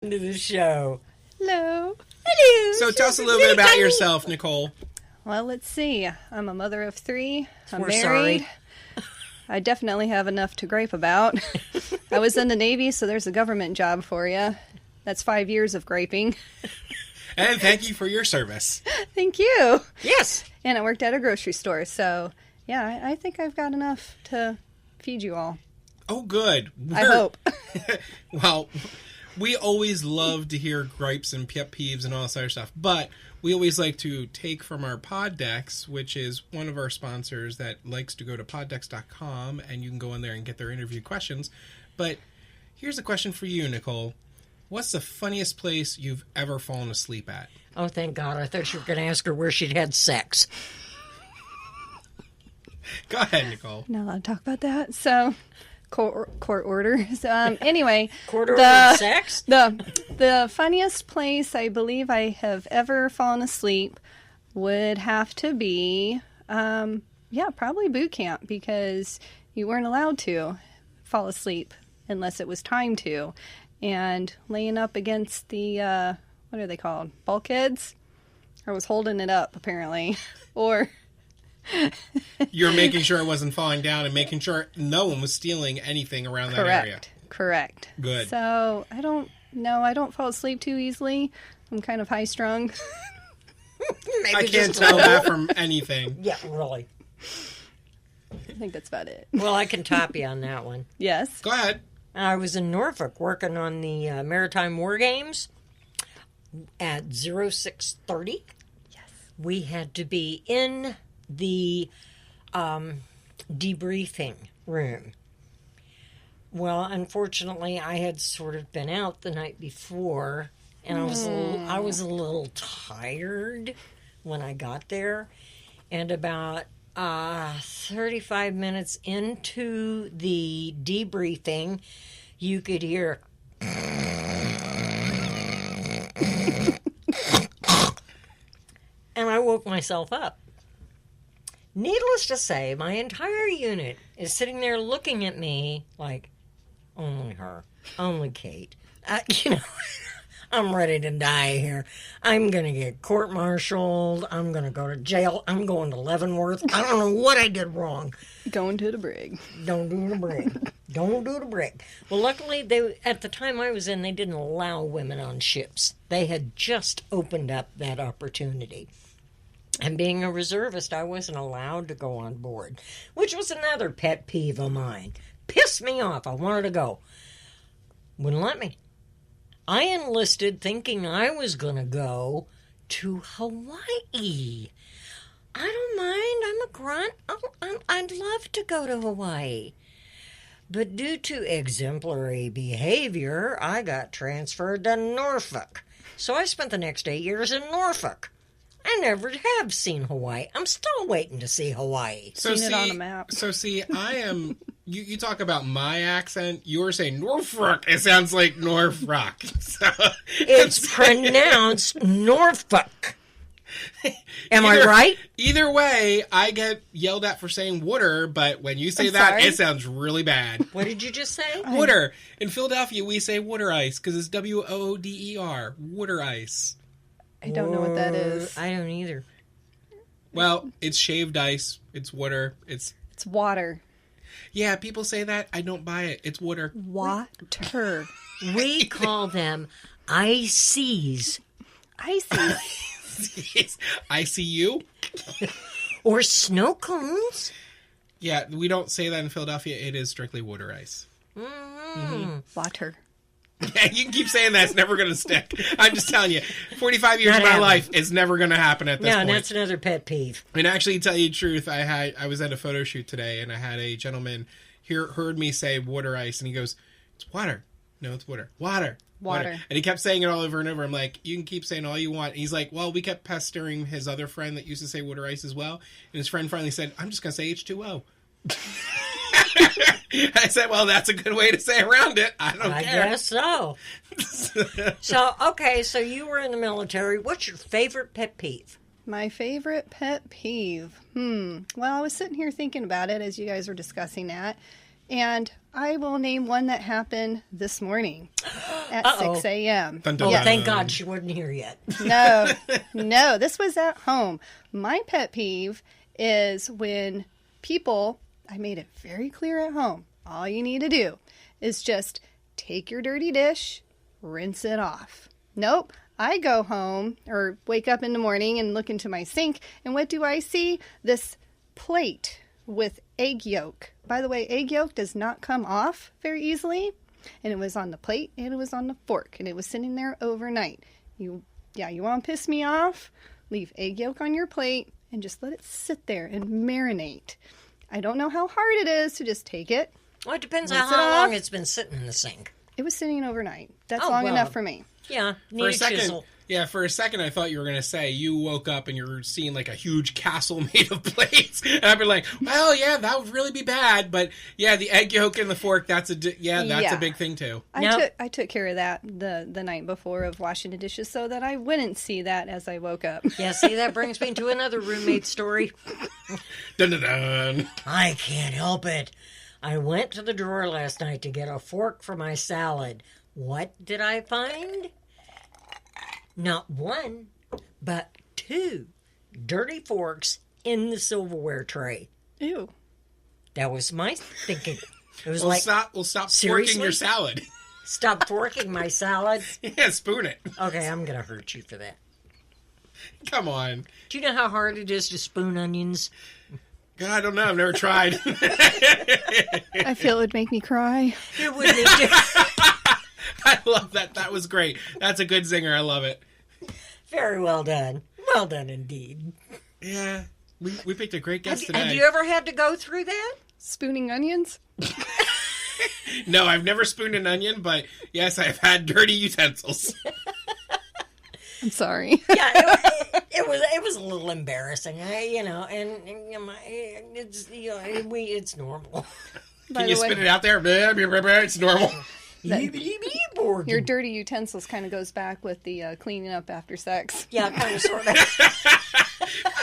To the show. Hello. Hello. So tell us a little bit about yourself, Nicole. Well, let's see. I'm a mother of 3. I'm We're married. sorry. I definitely have enough to gripe about. I was in the Navy, so there's a government job for you. That's 5 years of griping. And thank you for your service. Thank you. Yes. And I worked at a grocery store, so yeah, I think I've got enough to feed you all. Oh, good. I hope. Well, we always love to hear gripes and pet peeves and all this other stuff, but we always like to take from our Poddex, which is one of our sponsors that likes to go to poddex.com, and you can go in there and get their interview questions. But here's a question for you, Nicole. What's the funniest place you've ever fallen asleep at? Oh, thank God. I thought you were going to ask her where she'd had sex. Go ahead, Nicole. Not allowed to talk about that. So, court order. So, anyway, Court ordered sex? the funniest place I believe I have ever fallen asleep would have to be, probably boot camp, because you weren't allowed to fall asleep unless it was time to. And laying up against the, what are they called? Bulkheads? I was holding it up, apparently. Or... You're making sure it wasn't falling down and making sure no one was stealing anything around that area. Correct. Good. So, I don't fall asleep too easily. I'm kind of high strung. I can't tell that from anything. Yeah, really. I think that's about it. Well, I can top you on that one. Yes. Go ahead. I was in Norfolk working on the Maritime War Games at 0630. Yes. We had to be in the debriefing room. Well, unfortunately, I had sort of been out the night before, and I was a little tired when I got there. And about 35 minutes into the debriefing, you could hear... and I woke myself up. Needless to say, my entire unit is sitting there looking at me like, only her, only Kate. I'm ready to die here. I'm going to get court-martialed. I'm going to go to jail. I'm going to Leavenworth. I don't know what I did wrong. Going to the brig. Don't do the brig. Don't do the brig. Well, luckily, at the time I was in, they didn't allow women on ships. They had just opened up that opportunity. And being a reservist, I wasn't allowed to go on board, which was another pet peeve of mine. Pissed me off. I wanted to go. Wouldn't let me. I enlisted thinking I was going to go to Hawaii. I don't mind. I'm a grunt. I'd love to go to Hawaii. But due to exemplary behavior, I got transferred to Norfolk. So I spent the next 8 years in Norfolk. I never have seen Hawaii. I'm still waiting to see Hawaii. Seen it on a map. So see, I am... You talk about my accent. You were saying Norfolk. It sounds like Norfolk. So, it's pronounced Norfolk. Am I right? Either way, I get yelled at for saying water, but when you say it sounds really bad. What did you just say? Water. In Philadelphia, we say water ice because it's WOODER. Water ice. I don't know what that is. I don't either. Well, it's shaved ice. It's water. It's water. Yeah, people say that. I don't buy it. It's water. Water. We call them ices. Ices. ICU? Or snow cones. Yeah, we don't say that in Philadelphia. It is strictly water ice. Water. Yeah, you can keep saying that. It's never going to stick. I'm just telling you. 45 years of my life, it's never going to happen at this point. No, that's another pet peeve. And actually, to tell you the truth, I was at a photo shoot today, and I had a gentleman heard me say water ice, and he goes, "It's water." No, it's water. Water. And he kept saying it all over and over. I'm like, you can keep saying all you want. And he's like, well, we kept pestering his other friend that used to say water ice as well. And his friend finally said, I'm just going to say H2O. I said, well, that's a good way to say around it. I guess so. So you were in the military. What's your favorite pet peeve? My favorite pet peeve? Well, I was sitting here thinking about it as you guys were discussing that. And I will name one that happened this morning at 6 a.m. Dun, dun, Oh, dun. thank God she wasn't here yet. No, this was at home. My pet peeve is when people, I made it very clear at home, all you need to do is just take your dirty dish, rinse it off. Nope. I go home or wake up in the morning and look into my sink, and what do I see? This plate with egg yolk. By the way, egg yolk does not come off very easily, and it was on the plate and it was on the fork, and it was sitting there overnight. You want to piss me off? Leave egg yolk on your plate and just let it sit there and marinate. I don't know how hard it is to just take it. Well, it depends on rinse it how long off. it's been sitting in the sink. It was sitting overnight. That's Oh, long well. enough for me. Yeah, For need a a second, chisel. for a second, I thought you were going to say you woke up and you're seeing like a huge castle made of plates, and I'd be like, "Well, yeah, that would really be bad." But yeah, the egg yolk and the fork, that's a big thing too. I took care of that the night before of washing the dishes so that I wouldn't see that as I woke up. Yeah, see, that brings me to another roommate story. Dun dun dun. I can't help it. I went to the drawer last night to get a fork for my salad. What did I find? Not one, but two dirty forks in the silverware tray. Ew. That was my thinking. It was We'll like, stop seriously? forking your salad. stop forking my salad. Yeah, spoon it. Okay, I'm going to hurt you for that. Come on. Do you know how hard it is to spoon onions? God, I don't know. I've never tried. I feel it would make me cry. It would need to. I love that. That was great. That's a good zinger. I love it. Very well done. Well done indeed. Yeah. We picked a great guest today. Have you ever had to go through that? Spooning onions? No, I've never spooned an onion, but yes, I've had dirty utensils. I'm sorry. Yeah, it was a little embarrassing, it's normal. By Can you the way, spit it out there? It's normal. your dirty utensils kind of goes back with the cleaning up after sex. Yeah, kind of, sort of.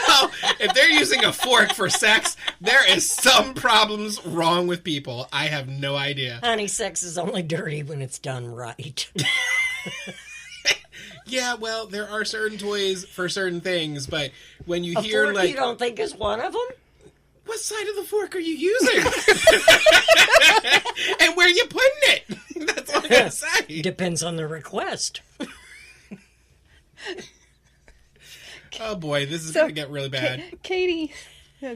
Well, if they're using a fork for sex, there is some problems wrong with people. I have no idea. Honey, sex is only dirty when it's done right. Yeah, well, there are certain toys for certain things, but when you A hear fork like, you don't think is one of them? what side of the fork are you using? And where are you putting it? That's all I'm gonna say. Depends on the request. Oh boy, this is gonna get really bad. Katie,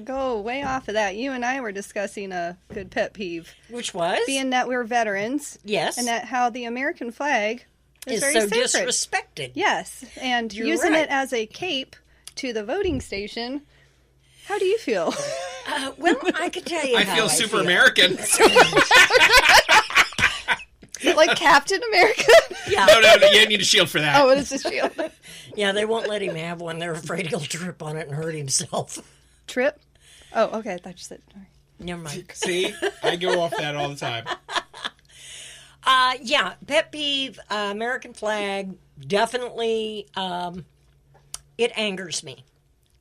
go way off of that. You and I were discussing a good pet peeve. Which was? Being that we're veterans. Yes. And that how the American flag is Is very so sacred. disrespected. Yes. And You're using right. it as a cape to the voting station. How do you feel? Well, I can tell you I how feel super American. Like Captain America? Yeah. No, you need a shield for that. Oh, it is a shield. Yeah, they won't let him have one. They're afraid he'll trip on it and hurt himself. Trip? Oh, okay. I thought you said. All right. Never mind. See, I go off that all the time. Yeah, pet peeve, American flag, definitely, it angers me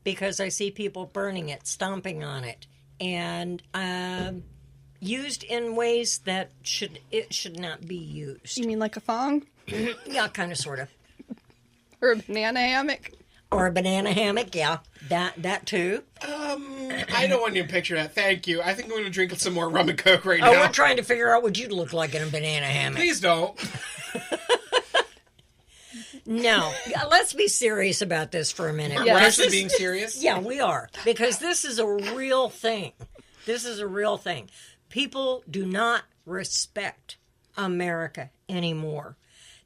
because I see people burning it, stomping on it, and used in ways that it should not be used. You mean like a thong? Yeah, kind of, sort of. Or a banana hammock? Or a banana hammock, yeah, that too. I don't want you to picture that. Thank you. I think I'm going to drink some more rum and coke right Oh, now. we're trying to figure out what you'd look like in a banana hammock. Please don't. No, let's be serious about this for a minute. We're Yeah. actually being serious. Yeah, we are. Because this is a real thing. This is a real thing. People do not respect America anymore.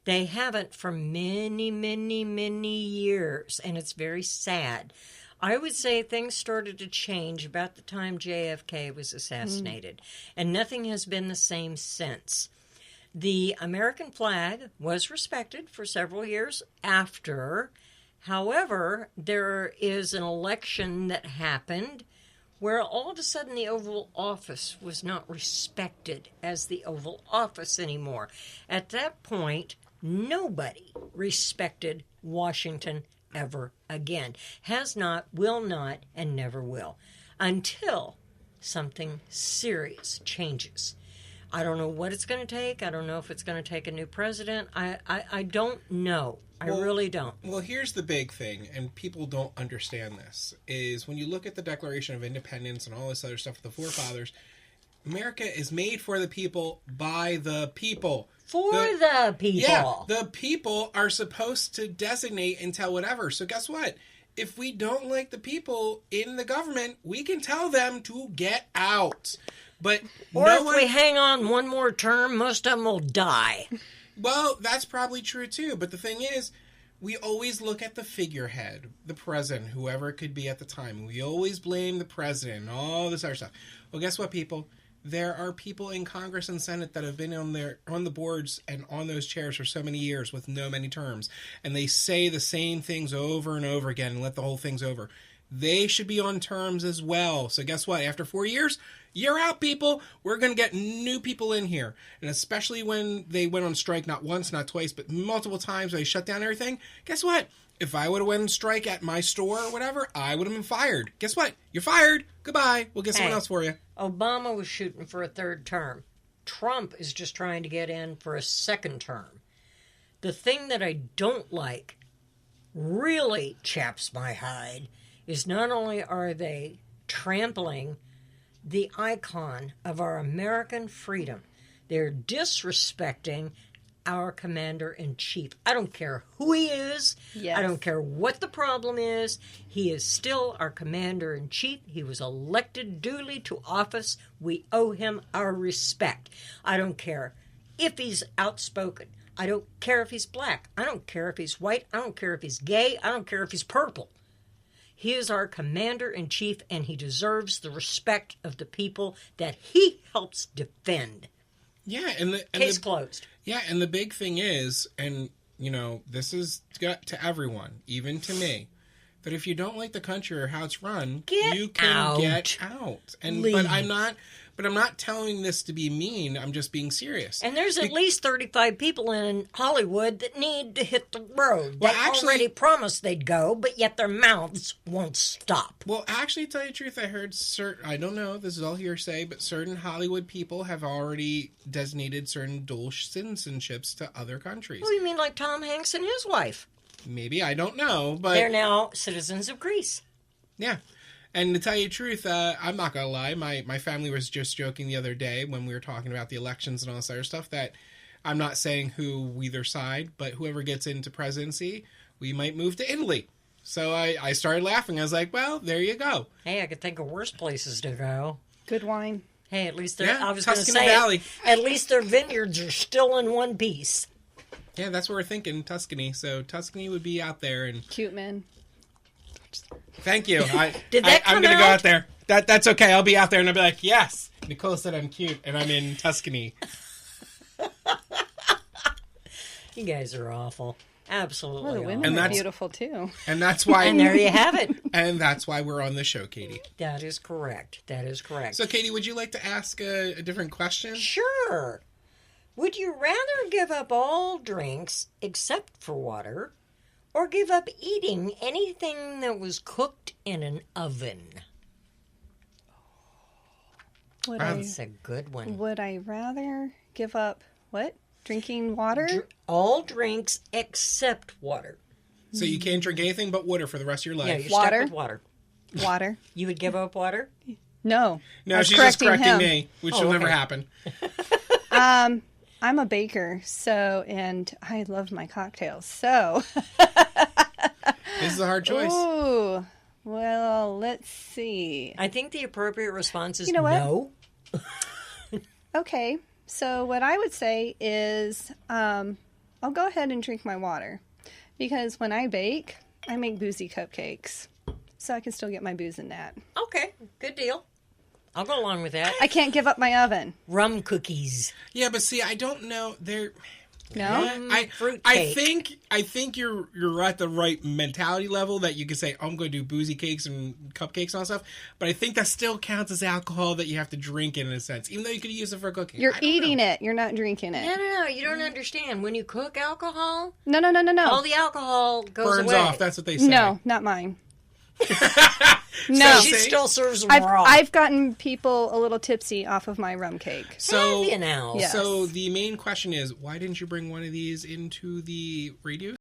They haven't for many, many, many years, and it's very sad. I would say things started to change about the time JFK was assassinated, and nothing has been the same since. The American flag was respected for several years after. However, there is an election that happened where all of a sudden the Oval Office was not respected as the Oval Office anymore. At that point, nobody respected Washington ever again. Has not, will not, and never will. Until something serious changes. I don't know what it's going to take. I don't know if it's going to take a new president. I don't know. I really don't. Well, here's the big thing, and people don't understand this, is when you look at the Declaration of Independence and all this other stuff with the forefathers, America is made for the people, by the people. For the people. Yeah, the people are supposed to designate and tell whatever. So guess what? If we don't like the people in the government, we can tell them to get out. But or if we hang on one more term, most of them will die. Well, that's probably true too. But the thing is, we always look at the figurehead, the president, whoever it could be at the time. We always blame the president and all this other stuff. Well, guess what, people? There are people in Congress and Senate that have been on the boards and on those chairs for so many years with no many terms. And they say the same things over and over again and let the whole thing's over. They should be on terms as well. So guess what? After 4 years, you're out, people. We're going to get new people in here. And especially when they went on strike, not once, not twice, but multiple times, they shut down everything. Guess what? If I would have went on strike at my store or whatever, I would have been fired. Guess what? You're fired. Goodbye. We'll get someone else for you. Obama was shooting for a third term. Trump is just trying to get in for a second term. The thing that I don't like, really chaps my hide, is not only are they trampling the icon of our American freedom, they're disrespecting our commander-in-chief. I don't care who he is. Yes. I don't care what the problem is. He is still our commander-in-chief. He was elected duly to office. We owe him our respect. I don't care if he's outspoken. I don't care if he's black. I don't care if he's white. I don't care if he's gay. I don't care if he's purple. He is our commander-in-chief, and he deserves the respect of the people that he helps defend. Yeah, Case closed. Yeah, and the big thing is, and, you know, this is to everyone, even to me, that if you don't like the country or how it's run, you can get out. And Leave. But I'm not telling this to be mean. I'm just being serious. And there's at least 35 people in Hollywood that need to hit the road. Well, They actually, already promised they'd go, but yet their mouths won't stop. Well, actually, to tell you the truth, I heard I don't know, this is all hearsay, but certain Hollywood people have already designated certain dual citizenships to other countries. What do you mean, like Tom Hanks and his wife? Maybe, I don't know, but... They're now citizens of Greece. Yeah. And to tell you the truth, I'm not going to lie. My family was just joking the other day when we were talking about the elections and all this other stuff that I'm not saying who either side, but whoever gets into presidency, we might move to Italy. So I started laughing. I was like, well, there you go. Hey, I could think of worse places to go. Good wine. Hey, at least Yeah, I was going to Tuscany say, Valley. at least their vineyards are still in one piece. Yeah, that's what we're thinking, Tuscany. So Tuscany would be out there. And Cute man. thank you. Did that I'm come going to go out? out there. That's okay. I'll be out there and I'll be like, yes. Nicole said I'm cute and I'm in Tuscany. You guys are awful. Absolutely Well, the awful. women are beautiful too. And that's why... And there you have it. And that's why we're on the show, Katie. That is correct. That is correct. So, Katie, would you like to ask a different question? Sure. Would you rather give up all drinks except for water, or give up eating anything that was cooked in an oven? That's a good one. Would I rather give up what? Drinking water? All drinks except water. So you can't drink anything but water for the rest of your Yeah, life? you're Water? stuck with water. Water. You would give up water? No. No, I was she's just correcting him. me, which Oh, will never okay. happen. I'm a baker, and I love my cocktails. So, This is a hard choice. ooh, well, let's see. I think the appropriate response is You know what? no. Okay, so what I would say is I'll go ahead and drink my water because when I bake, I make boozy cupcakes. So I can still get my booze in that. Okay, good deal. I'll go along with that. I can't give up my oven. Rum cookies. Yeah, but see, I don't know. They're... No? Fruit I cake. think you're at the right mentality level that you can say, oh, I'm going to do boozy cakes and cupcakes and all that stuff. But I think that still counts as alcohol that you have to drink in a sense, even though you could use it for cooking. You're eating it. You're not drinking it. No, you don't understand. When you cook alcohol, No. all the alcohol goes Burns away. off. That's what they say. No, not mine. No. She still serves them raw. I've gotten people a little tipsy off of my rum cake. So, Have you now? Yes. So the main question is, why didn't you bring one of these into the radio